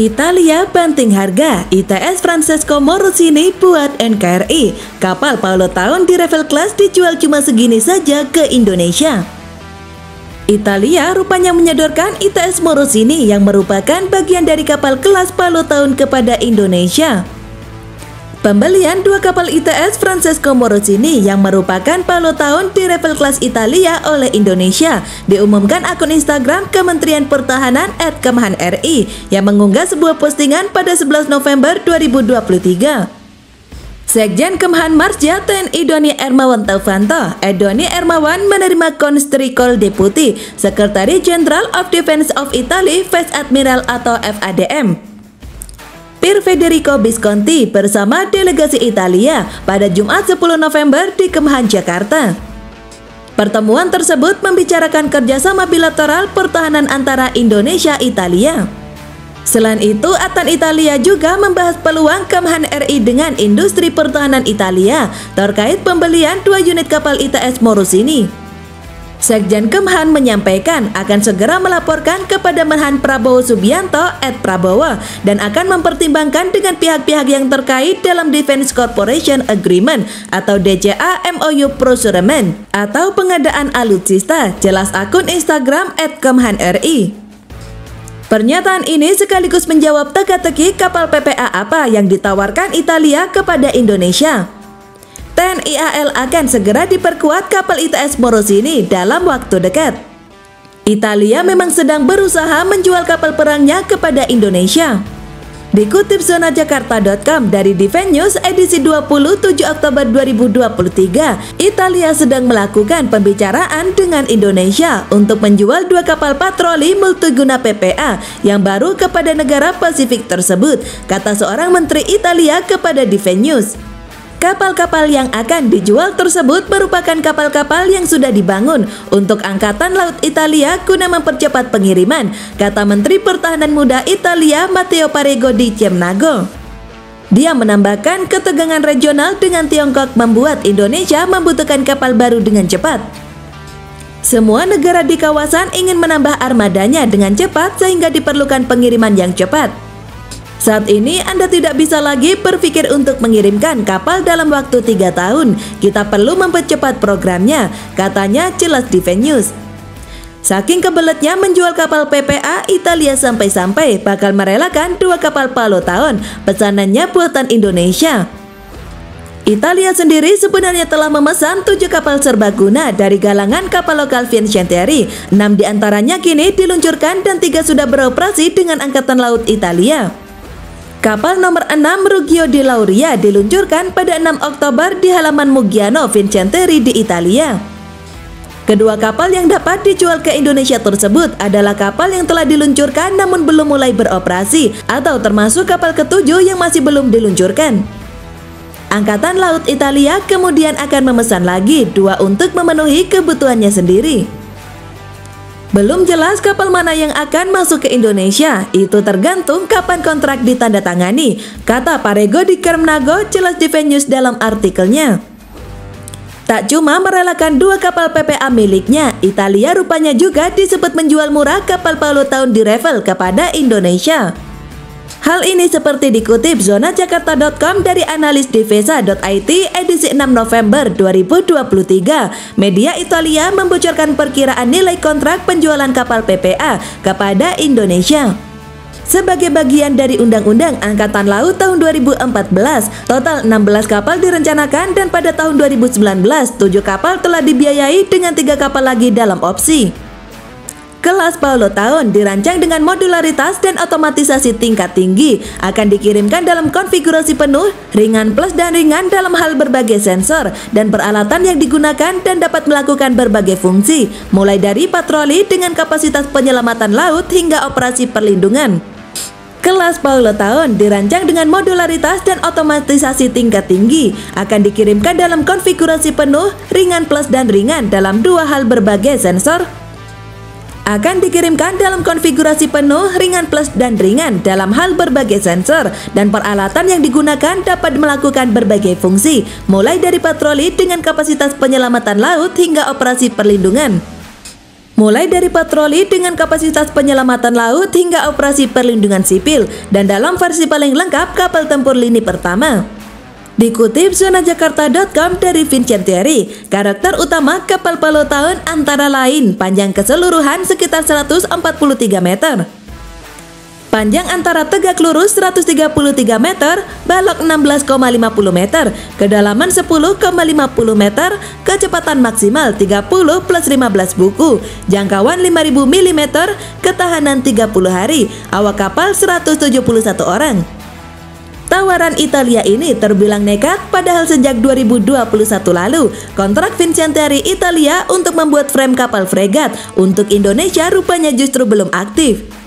Italia banting harga, ITS Francesco Morosini buat NKRI. Kapal Paolo Taun di Ravel Class dijual cuma segini saja ke Indonesia. Italia rupanya menyodorkan ITS Morosini yang merupakan bagian dari kapal kelas Paolo Taun kepada Indonesia. Pembelian dua kapal ITS Francesco Morosini yang merupakan Paolo Taun di Ravel Class Italia oleh Indonesia diumumkan akun Instagram Kementerian Pertahanan @kemhan_ri yang mengunggah sebuah postingan pada 11 November 2023. Sekjen Kemhan Marsja TNI Doni Ermawan Taufanto, Doni Ermawan menerima Constricol Deputi, Secretary General of Defense of Italy, Vice Admiral atau FADM. Pier Federico Visconti bersama delegasi Italia pada Jumat 10 November di Kemhan, Jakarta. Pertemuan tersebut membicarakan kerjasama bilateral pertahanan antara Indonesia-Italia. Selain itu, Atan Italia juga membahas peluang Kemhan RI dengan industri pertahanan Italia terkait pembelian 2 unit kapal ITS Morosini. Sekjen Kemhan menyampaikan akan segera melaporkan kepada Menhan Prabowo Subianto @Prabowo dan akan mempertimbangkan dengan pihak-pihak yang terkait dalam Defense Cooperation Agreement atau DCA MOU Procurement atau pengadaan alutsista, jelas akun Instagram @kemhan_ri. Pernyataan ini sekaligus menjawab teka-teki kapal PPA apa yang ditawarkan Italia kepada Indonesia. TNI AL akan segera diperkuat kapal ITS Morosini dalam waktu dekat. Italia memang sedang berusaha menjual kapal perangnya kepada Indonesia. Dikutip zonajakarta.com dari Defense News edisi 27 Oktober 2023, Italia sedang melakukan pembicaraan dengan Indonesia untuk menjual 2 kapal patroli multiguna PPA yang baru kepada negara Pasifik tersebut, kata seorang menteri Italia kepada Defense News. Kapal-kapal yang akan dijual tersebut merupakan kapal-kapal yang sudah dibangun untuk Angkatan Laut Italia guna mempercepat pengiriman, kata Menteri Pertahanan Muda Italia Matteo Parego di Ciemnago. Dia menambahkan ketegangan regional dengan Tiongkok membuat Indonesia membutuhkan kapal baru dengan cepat. Semua negara di kawasan ingin menambah armadanya dengan cepat sehingga diperlukan pengiriman yang cepat. Saat ini Anda tidak bisa lagi berpikir untuk mengirimkan kapal dalam waktu 3 tahun. Kita perlu mempercepat programnya, katanya jelas Defense News. Saking kebeletnya menjual kapal PPA, Italia sampai-sampai bakal merelakan 2 kapal Paolo Taun, pesanannya buatan Indonesia. Italia sendiri sebenarnya telah memesan 7 kapal serbaguna dari galangan kapal lokal Fincantieri. 6 diantaranya kini diluncurkan dan 3 sudah beroperasi dengan Angkatan Laut Italia. Kapal nomor 6 Ruggio di Lauria diluncurkan pada 6 Oktober di halaman Muggiano Fincantieri di Italia. Kedua kapal yang dapat dijual ke Indonesia tersebut adalah kapal yang telah diluncurkan namun belum mulai beroperasi atau termasuk kapal ke-7 yang masih belum diluncurkan. Angkatan Laut Italia kemudian akan memesan lagi 2 untuk memenuhi kebutuhannya sendiri. Belum jelas kapal mana yang akan masuk ke Indonesia, itu tergantung kapan kontrak ditandatangani, kata Parego di Ciemnago, jelas Defense News dalam artikelnya. Tak cuma merelakan 2 kapal PPA miliknya, Italia rupanya juga disebut menjual murah kapal Paolo Taun di Ravel kepada Indonesia. Hal ini seperti dikutip zonajakarta.com dari analis Difesa.it edisi 6 November 2023. Media Italia membocorkan perkiraan nilai kontrak penjualan kapal PPA kepada Indonesia. Sebagai bagian dari Undang-Undang Angkatan Laut tahun 2014, total 16 kapal direncanakan dan pada tahun 2019, 7 kapal telah dibiayai dengan 3 kapal lagi dalam opsi. Kelas Paolo Taun dirancang dengan modularitas dan otomatisasi tingkat tinggi, akan dikirimkan dalam konfigurasi penuh, ringan plus dan ringan dalam hal berbagai sensor dan peralatan yang digunakan dan dapat melakukan berbagai fungsi, mulai dari patroli dengan kapasitas penyelamatan laut hingga operasi perlindungan. Kelas Paolo Taun dirancang dengan modularitas dan otomatisasi tingkat tinggi, akan dikirimkan dalam konfigurasi penuh, ringan plus dan ringan dalam 2 hal berbagai sensor, akan dikirimkan dalam konfigurasi penuh, ringan plus dan ringan dalam hal berbagai sensor dan peralatan yang digunakan dapat melakukan berbagai fungsi, mulai dari patroli dengan kapasitas penyelamatan laut hingga operasi perlindungan. mulai dari patroli dengan kapasitas penyelamatan laut hingga operasi perlindungan sipil, dan dalam versi paling lengkap kapal tempur lini pertama. Dikutip zonajakarta.com dari Vincent Thierry, karakter utama kapal Palau Tahun antara lain panjang keseluruhan sekitar 143 meter. Panjang antara tegak lurus 133 meter, balok 16,50 meter, kedalaman 10,50 meter, kecepatan maksimal 30 plus 15 buku, jangkauan 5000 mm, ketahanan 30 hari, awak kapal 171 orang. Tawaran Italia ini terbilang nekat, padahal sejak 2021 lalu, kontrak Vincent Thierry Italia untuk membuat frame kapal fregat untuk Indonesia rupanya justru belum aktif.